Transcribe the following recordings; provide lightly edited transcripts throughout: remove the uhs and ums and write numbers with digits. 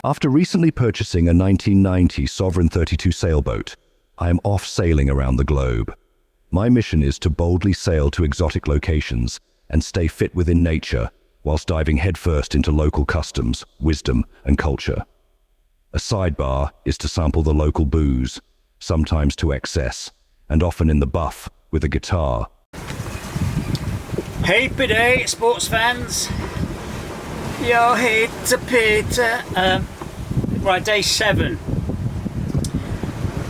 After recently purchasing a 1990 Sovereign 32 sailboat, I am off sailing around the globe. My mission is to boldly sail to exotic locations and stay fit within nature whilst diving headfirst into local customs, wisdom, and culture. A sidebar is to sample the local booze, sometimes to excess, and often in the buff with a guitar. Happy day, sports fans. Yo, it's Peter. Right, day 7.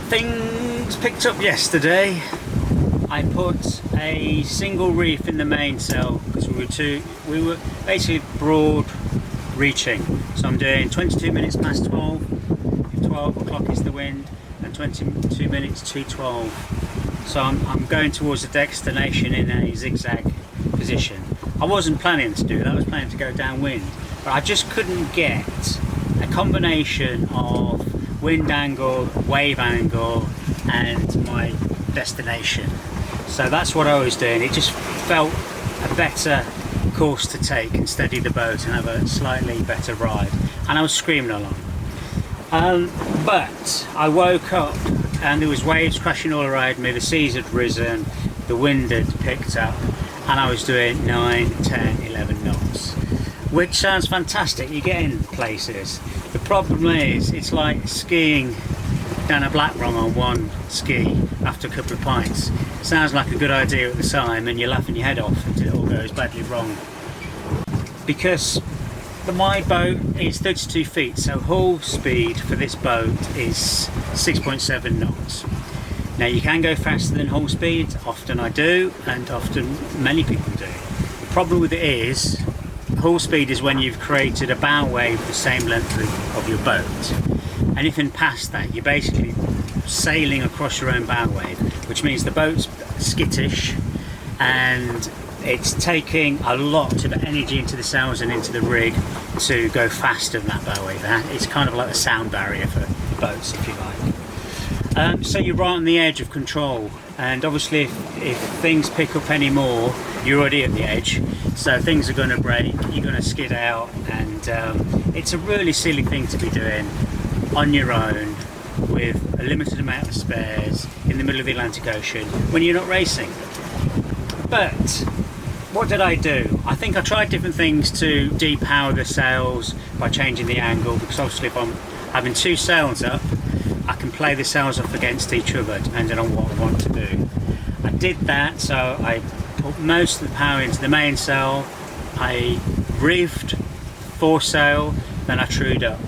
Things picked up yesterday. I put a single reef in the mainsail because we were basically broad reaching. So I'm doing 22 minutes past 12. If 12 o'clock is the wind, and 22 minutes to 12. So I'm going towards the destination in a zigzag position. I wasn't planning to do that. I was planning to go downwind, but I just couldn't get a combination of wind angle, wave angle, and my destination. So that's what I was doing. It just felt a better course to take and steady the boat and have a slightly better ride. And I was screaming along. But I woke up and there was waves crashing all around me. The seas had risen, the wind had picked up, and I was doing 9, 10, 11 knots, which sounds fantastic. You get in places. The problem is, it's like skiing down a black rung on one ski after a couple of pints. It sounds like a good idea at the time, and you're laughing your head off until it all goes badly wrong. Because my boat is 32 feet, so hull speed for this boat is 6.7 knots. Now you can go faster than hull speed, often I do, and often many people do. The problem with it is, hull speed is when you've created a bow wave the same length of your boat. Anything past that, you're basically sailing across your own bow wave, which means the boat's skittish and it's taking a lot of energy into the sails and into the rig to go faster than that bow wave. It's kind of like a sound barrier for boats, if you like. So you're right on the edge of control, and obviously if things pick up any more, you're already at the edge, so things are going to break, you're going to skid out, and it's a really silly thing to be doing on your own with a limited amount of spares in the middle of the Atlantic Ocean when you're not racing. But what did I do? I think I tried different things to depower the sails by changing the angle, because obviously if I'm having two sails up, I can play the sails off against each other depending on what I want to do. I did that, so I put most of the power into the mainsail, I reefed foresail, then I trued up.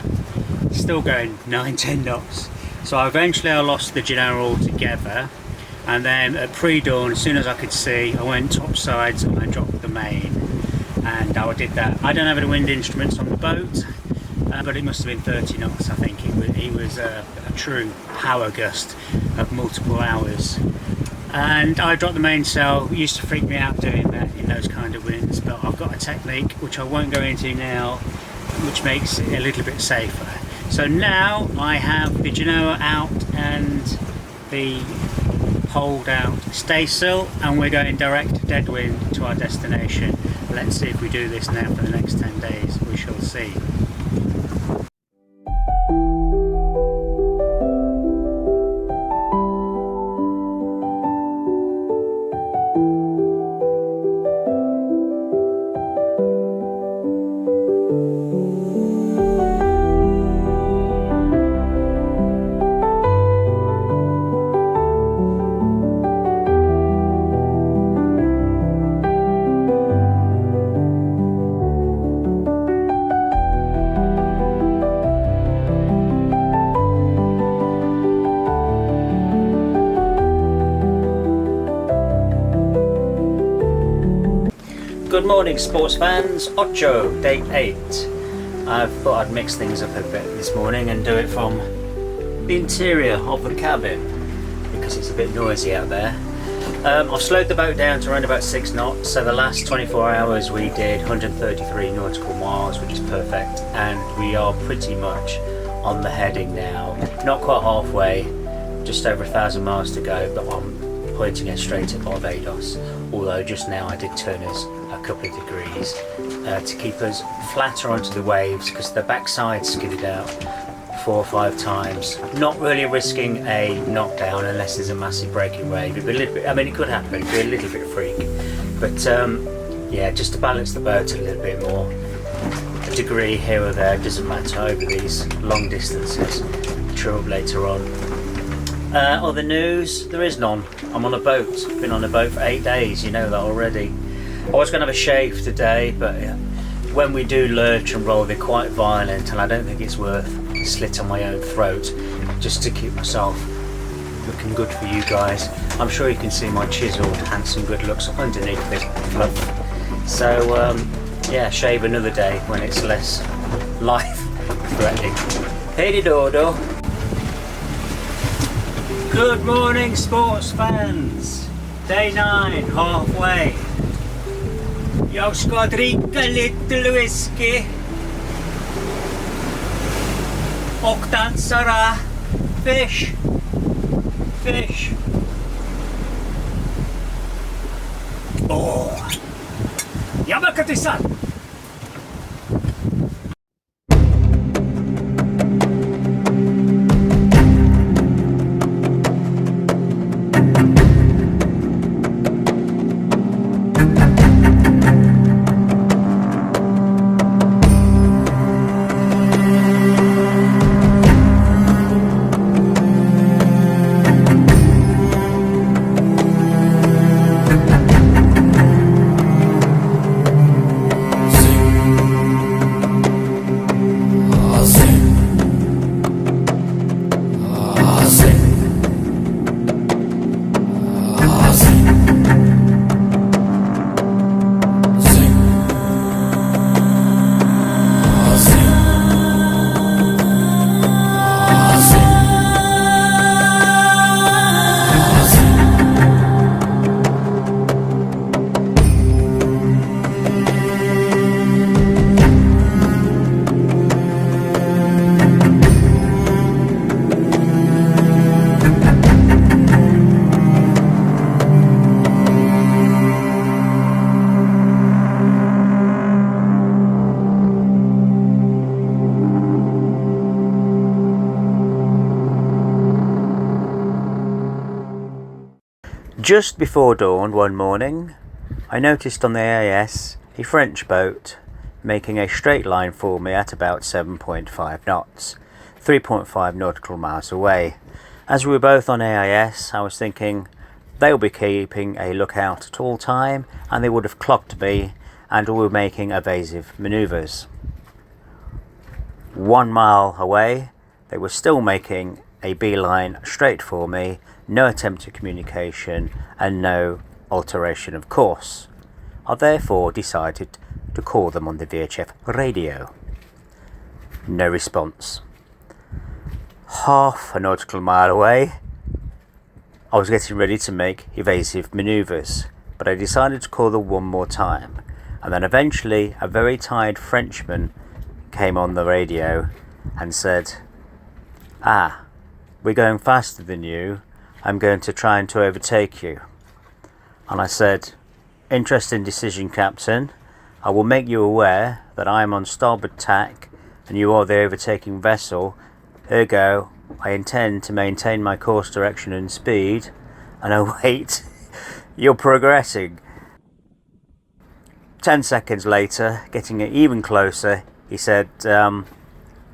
Still going 9-10 knots. So eventually I lost the Genoa altogether, and then at pre-dawn, as soon as I could see, I went topsides and I dropped the main, and I did that. I don't have any wind instruments on the boat, but it must have been 30 knots. I think it was a true power gust of multiple hours. And I dropped the mainsail. It used to freak me out doing that in those kind of winds, but I've got a technique which I won't go into now, which makes it a little bit safer. So now I have the Genoa out and the hold out staysail, and we're going direct dead wind to our destination. Let's see if we do this now for the next 10 days. We shall see. Good morning, sports fans. Ocho, day 8. I thought I'd mix things up a bit this morning and do it from the interior of the cabin because it's a bit noisy out there. I've slowed the boat down to around about 6 knots, so the last 24 hours we did 133 nautical miles, which is perfect, and we are pretty much on the heading now. Not quite halfway, just over 1,000 miles to go, but I'm pointing it straight at Barbados, although just now I did turn us a couple of degrees to keep us flatter onto the waves, because the backside skidded out 4 or 5 times. Not really risking a knockdown unless there's a massive breaking wave. It'd be a little bit, I mean, it could happen, it'd be a little bit freak, but yeah, just to balance the boat a little bit more. A degree here or there doesn't matter over these long distances. True up later on. Other news, there is none. I'm on a boat. Been on a boat for 8 days, you know that already. I was going to have a shave today, but when we do lurch and roll, they're quite violent, and I don't think it's worth a slit on my own throat just to keep myself looking good for you guys. I'm sure you can see my chiseled, handsome good looks underneath this fluff. So yeah, shave another day when it's less life-threatening. Hey Dodo. Good morning, sports fans. Day 9, halfway. Jag ska dricka lite whisky och dansara. Fish. Fish. Oh. Yamakati-san. Just before dawn one morning, I noticed on the AIS a French boat making a straight line for me at about 7.5 knots, 3.5 nautical miles away. As we were both on AIS, I was thinking they'll be keeping a lookout at all time, and they would have clocked me and we were making evasive manoeuvres. 1 mile away, they were still making a beeline straight for me, no attempt at communication and no alteration of course. I therefore decided to call them on the VHF radio. No response. Half a nautical mile away, I was getting ready to make evasive manoeuvres, but I decided to call them one more time, and then eventually a very tired Frenchman came on the radio and said, "Ah, we're going faster than you. I'm going to try and to overtake you." And I said, "Interesting decision, Captain. I will make you aware that I am on starboard tack and you are the overtaking vessel. Ergo, I intend to maintain my course, direction and speed, and oh wait, you're progressing." 10 seconds later, getting even closer, he said,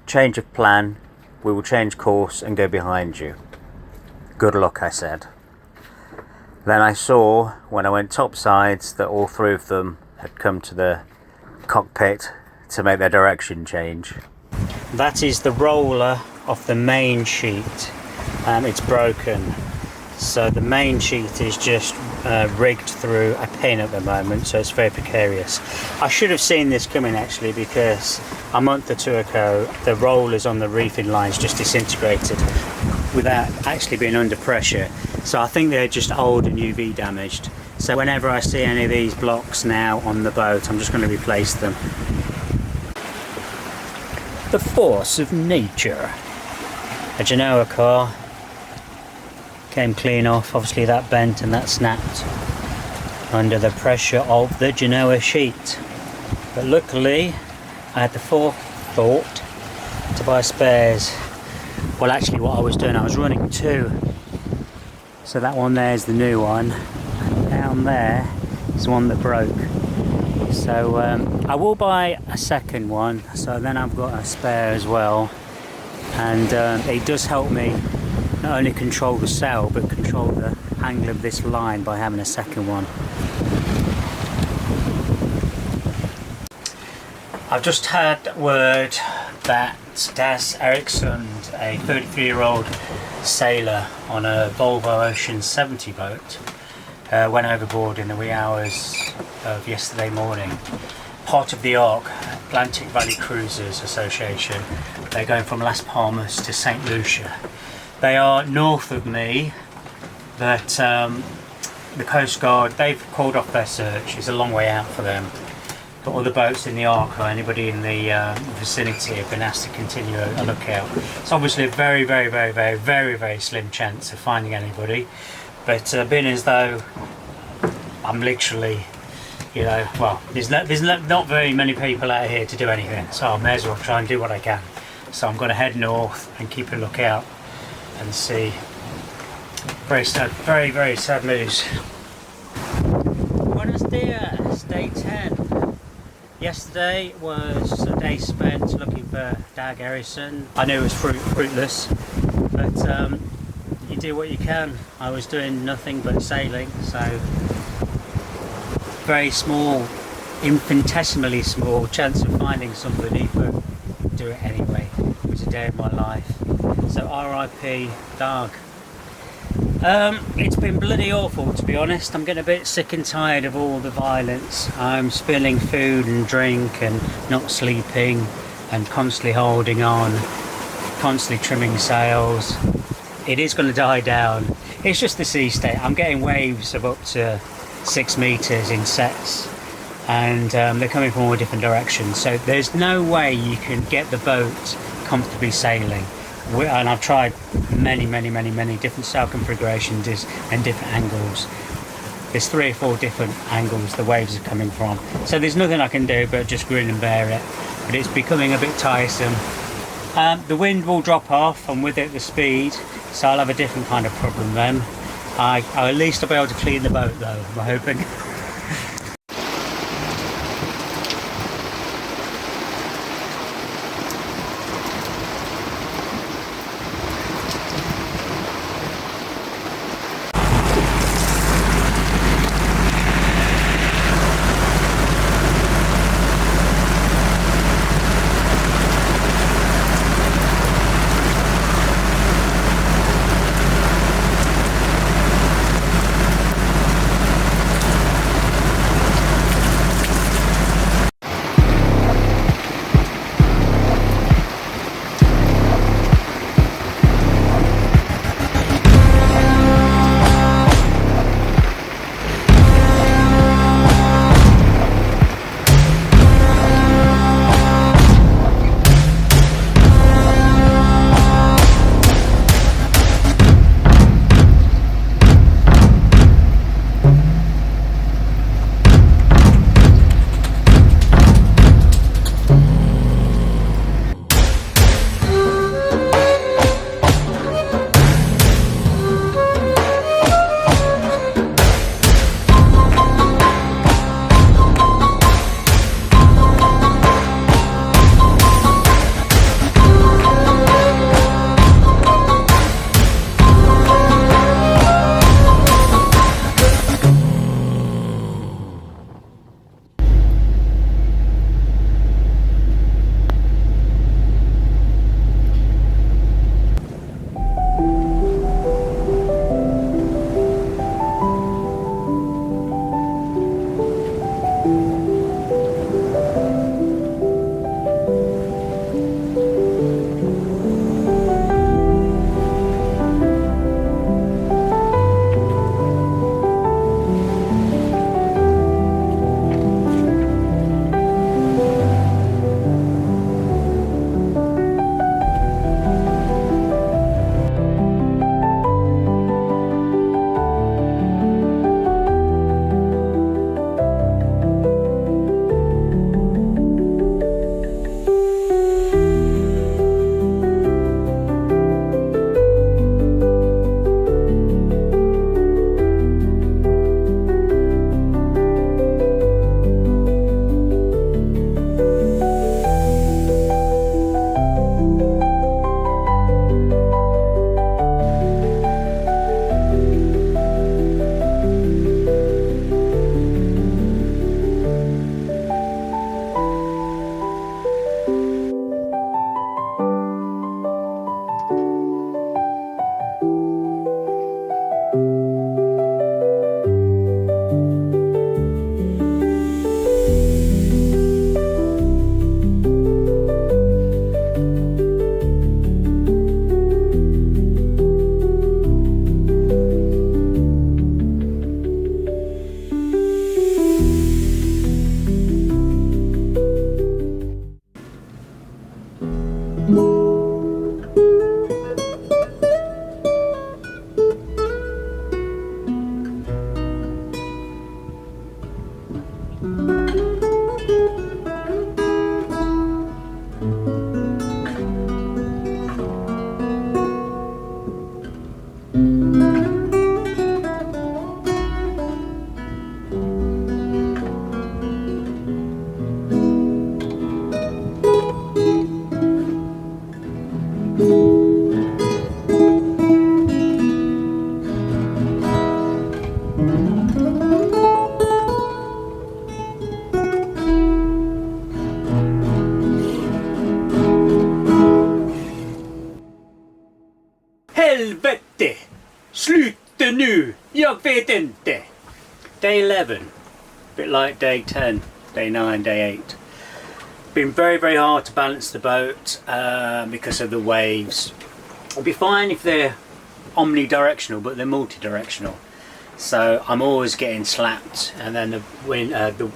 "Change of plan. We will change course and go behind you." "Good luck," I said. Then I saw, when I went topsides, that all 3 of them had come to the cockpit to make their direction change. That is the roller of the main sheet. It's broken. So the main sheet is just rigged through a pin at the moment, so it's very precarious. I should have seen this coming actually, because a month or 2 ago the rollers on the reefing lines just disintegrated without actually being under pressure. So I think they're just old and UV damaged. So whenever I see any of these blocks now on the boat, I'm just going to replace them. The force of nature. A Genoa car came clean off. Obviously that bent and that snapped under the pressure of the Genoa sheet. But luckily I had the forethought to buy spares. Well, actually what I was doing, I was running two. So that one there is the new one, and down there is the one that broke. So I will buy a second one, so then I've got a spare as well. And it does help me not only control the sail, but control the angle of this line by having a second one. I've just had word that Das Eriksson, a 33-year-old sailor on a Volvo Ocean 70 boat, went overboard in the wee hours of yesterday morning. Part of the ARC, Atlantic Valley Cruisers Association. They're going from Las Palmas to St. Lucia. They are north of me, but the Coast Guard, they've called off their search. It's a long way out for them. But all the boats in the ARC or anybody in the vicinity have been asked to continue a lookout. It's obviously a very, very, very, very, very, very slim chance of finding anybody. But being as though I'm literally, you know, well, there's not very many people out here to do anything, so I may as well try and do what I can. So I'm going to head north and keep a lookout and see. Very sad, very, very sad news. Buenos dias, day 10. Yesterday was a day spent looking for Dag Eriksson. I knew it was fruitless, but you do what you can. I was doing nothing but sailing, so very small, infinitesimally small chance of finding somebody, but do it anyway. It was a day of my life. So RIP Dag. It's been bloody awful, to be honest. I'm getting a bit sick and tired of all the violence. I'm spilling food and drink and not sleeping and constantly holding on, constantly trimming sails. It is going to die down. It's just the sea state. I'm getting waves of up to 6 meters in sets, and they're coming from all different directions. So there's no way you can get the boat comfortably sailing. And I've tried many different sail configurations and different angles. There's 3 or 4 different angles the waves are coming from. So there's nothing I can do but just grin and bear it. But it's becoming a bit tiresome. The wind will drop off, and with it the speed, so I'll have a different kind of problem then. I'll at least be able to clean the boat though, I'm hoping. Helvete! Sluta nu! Jag vet inte! Day 11. Bit like day 10, day 9, day 8. Been very, very hard to balance the boat because of the waves. It'll be fine if they're omnidirectional, but they're multi-directional. So I'm always getting slapped, and then the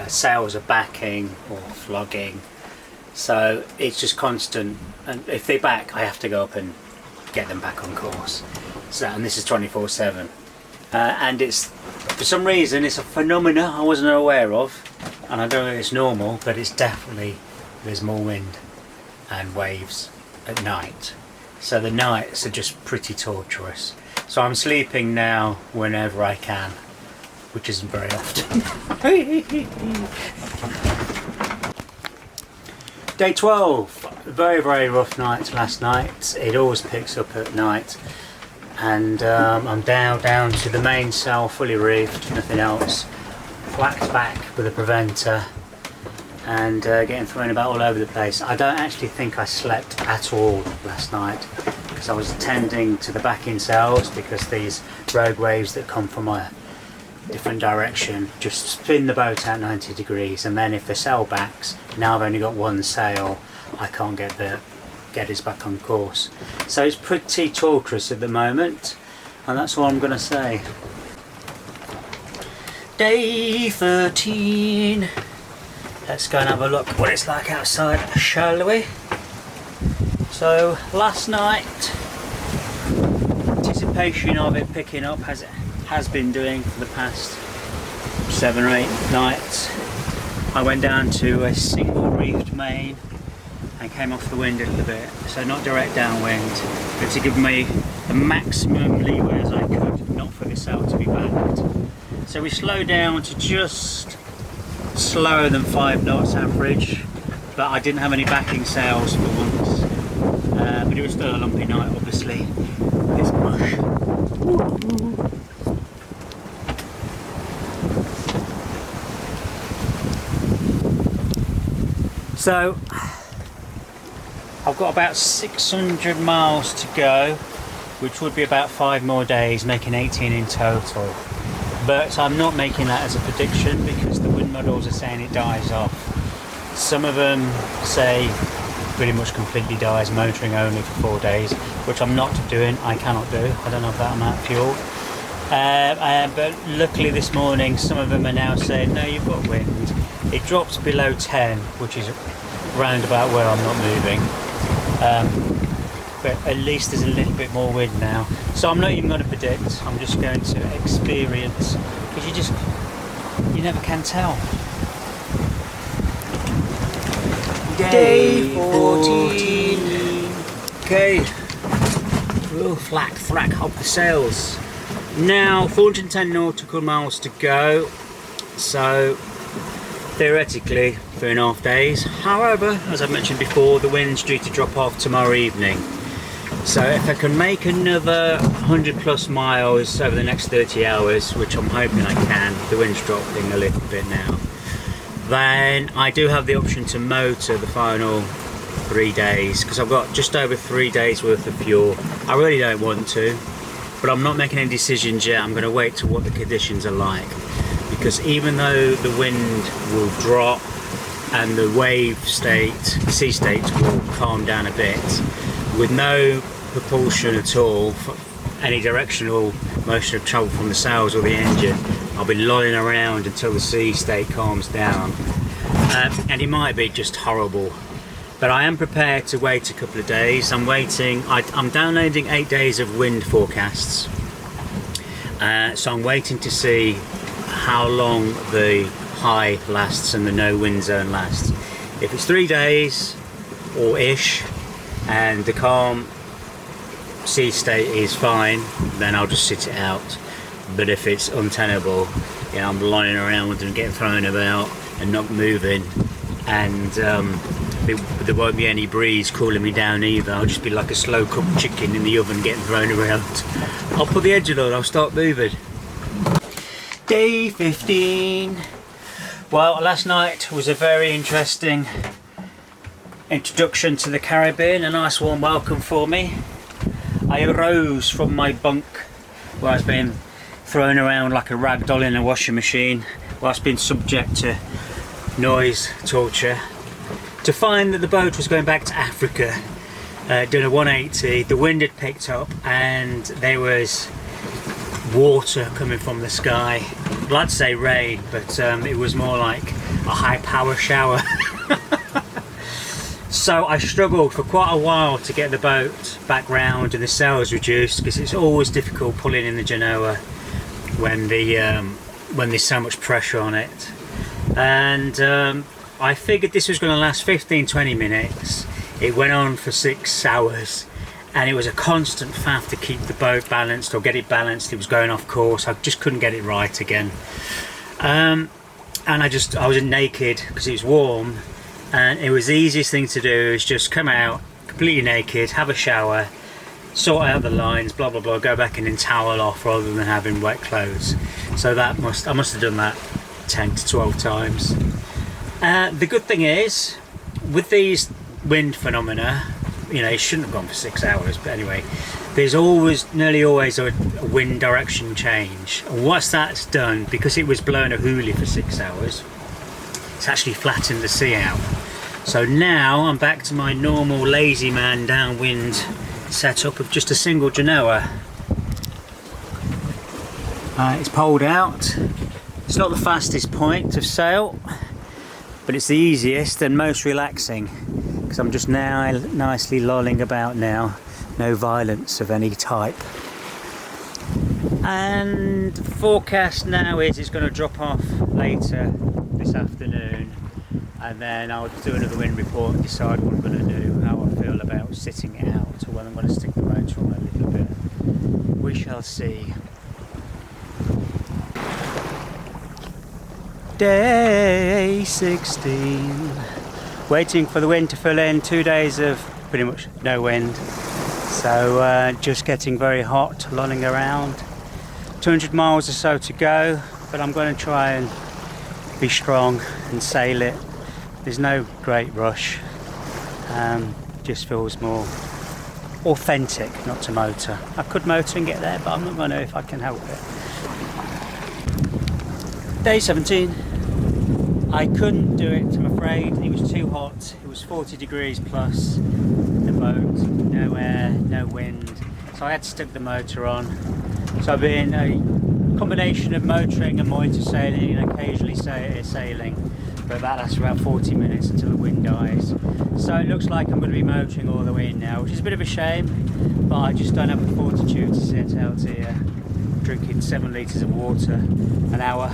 sails are backing or flogging. So it's just constant. And if they back, I have to go up and get them back on course. So, and this is 24/7. And it's, for some reason, it's a phenomena I wasn't aware of, and I don't know if it's normal, but it's definitely, there's more wind and waves at night. So the nights are just pretty torturous. So I'm sleeping now whenever I can, which isn't very often. Day 12, very, very rough night last night. It always picks up at night. And I'm now down to the mainsail, fully reefed, nothing else. Whacked back with a preventer and getting thrown about all over the place. I don't actually think I slept at all last night because I was attending to the backing sails, because these rogue waves that come from a different direction just spin the boat out 90 degrees, and then if the sail backs, now I've only got one sail, I can't get us back on course. So it's pretty torturous at the moment, and that's all I'm going to say. Day 13. Let's go and have a look what it's like outside, shall we? So last night, anticipation of it picking up as it has been doing for the past 7 or 8 nights, I went down to a single reefed main and came off the wind a little bit, so not direct downwind, but to give me the maximum leeway as I could, not for the sail to be backed. So we slowed down to just slower than 5 knots average, but I didn't have any backing sails for once, but it was still a lumpy night obviously. It's mush. So I've got about 600 miles to go, which would be about 5 more days, making 18 in total. But I'm not making that as a prediction because the wind models are saying it dies off. Some of them say pretty much completely dies, motoring only for 4 days, which I'm not doing, I cannot do. I don't have that amount of fuel. But luckily this morning some of them are now saying, no, you've got wind. It drops below 10, which is round about where I'm not moving. But at least there's a little bit more wind now. So I'm not even going to predict, I'm just going to experience, because you never can tell. Day 14. Okay. Ooh, thrack up the sails. Now 410 nautical miles to go. So theoretically 3.5 days. However, as I mentioned before, the wind's due to drop off tomorrow evening. So if I can make another 100 plus miles over the next 30 hours, which I'm hoping I can, the wind's dropping a little bit now, then I do have the option to motor the final 3 days, because I've got just over 3 days worth of fuel. I really don't want to, but I'm not making any decisions yet. I'm going to wait to what the conditions are like, because even though the wind will drop and the wave state, sea state will calm down a bit, with no propulsion at all, any directional motion of travel from the sails or the engine, I'll be lolling around until the sea state calms down, and it might be just horrible. But I am prepared to wait a couple of days. I'm waiting. I'm downloading 8 days of wind forecasts, so I'm waiting to see how long the high lasts and the no wind zone lasts. If it's 3 days or ish and the calm sea state is fine, then I'll just sit it out. But if it's untenable, yeah, I'm lying around and getting thrown about and not moving, and there won't be any breeze cooling me down either. I'll just be like a slow cooked chicken in the oven getting thrown around. I'll put the engine on, I'll start moving. Day 15. Well, last night was a very interesting introduction to the Caribbean, a nice warm welcome for me. I arose from my bunk where I was being thrown around like a rag doll in a washing machine whilst being subject to noise torture, to find that the boat was going back to Africa, doing a 180. The wind had picked up and there was water coming from the sky. I'd like to say rain, but it was more like a high power shower. So I struggled for quite a while to get the boat back round and the sails reduced, because it's always difficult pulling in the Genoa when there's so much pressure on it. And I figured this was going to last 15-20 minutes. It went on for 6 hours and it was a constant faff to keep the boat balanced or get it balanced. It was going off course. I just couldn't get it right again. And I was naked because it was warm, and it was the easiest thing to do is just come out completely naked, have a shower, sort out the lines, blah blah blah, go back in and towel off rather than having wet clothes. So I must have done that 10 to 12 times. The good thing is, with these wind phenomena, you know, it shouldn't have gone for 6 hours, but anyway, there's nearly always a wind direction change. And once that's done, because it was blowing a hoolie for 6 hours, it's actually flattened the sea out. So now I'm back to my normal lazy man downwind setup of just a single Genoa. It's poled out. It's not the fastest point of sail, but it's the easiest and most relaxing, because I'm just now nicely lolling about now, no violence of any type. And the forecast now is it's going to drop off later this afternoon, and then I'll do another wind report and decide what I'm going to do, how I feel about sitting it out, or whether I'm going to stick the motor on a little bit. We shall see. Day 16. Waiting for the wind to fill in. 2 days of pretty much no wind. So just getting very hot, lolling around. 200 miles or so to go, but I'm going to try and be strong and sail it. There's no great rush. Just feels more authentic not to motor. I could motor and get there, but I'm not going to if I can help it. Day 17. I couldn't do it, I'm afraid. It was too hot. It was 40 degrees plus in the boat, no air, no wind. So I had to stick the motor on. So I've been a combination of motoring and motor sailing and occasionally sailing. But that lasts about 40 minutes until the wind dies. So it looks like I'm going to be motoring all the way in now, which is a bit of a shame, but I just don't have the fortitude to sit out here drinking 7 litres of water an hour.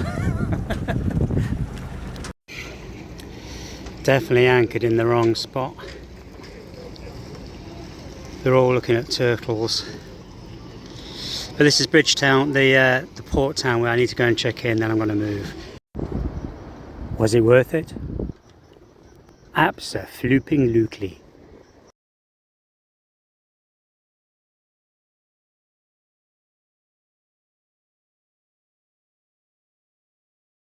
Definitely anchored in the wrong spot. They're all looking at turtles. But this is Bridgetown, the port town where I need to go and check in, then I'm going to move. Was it worth it? Absolutely.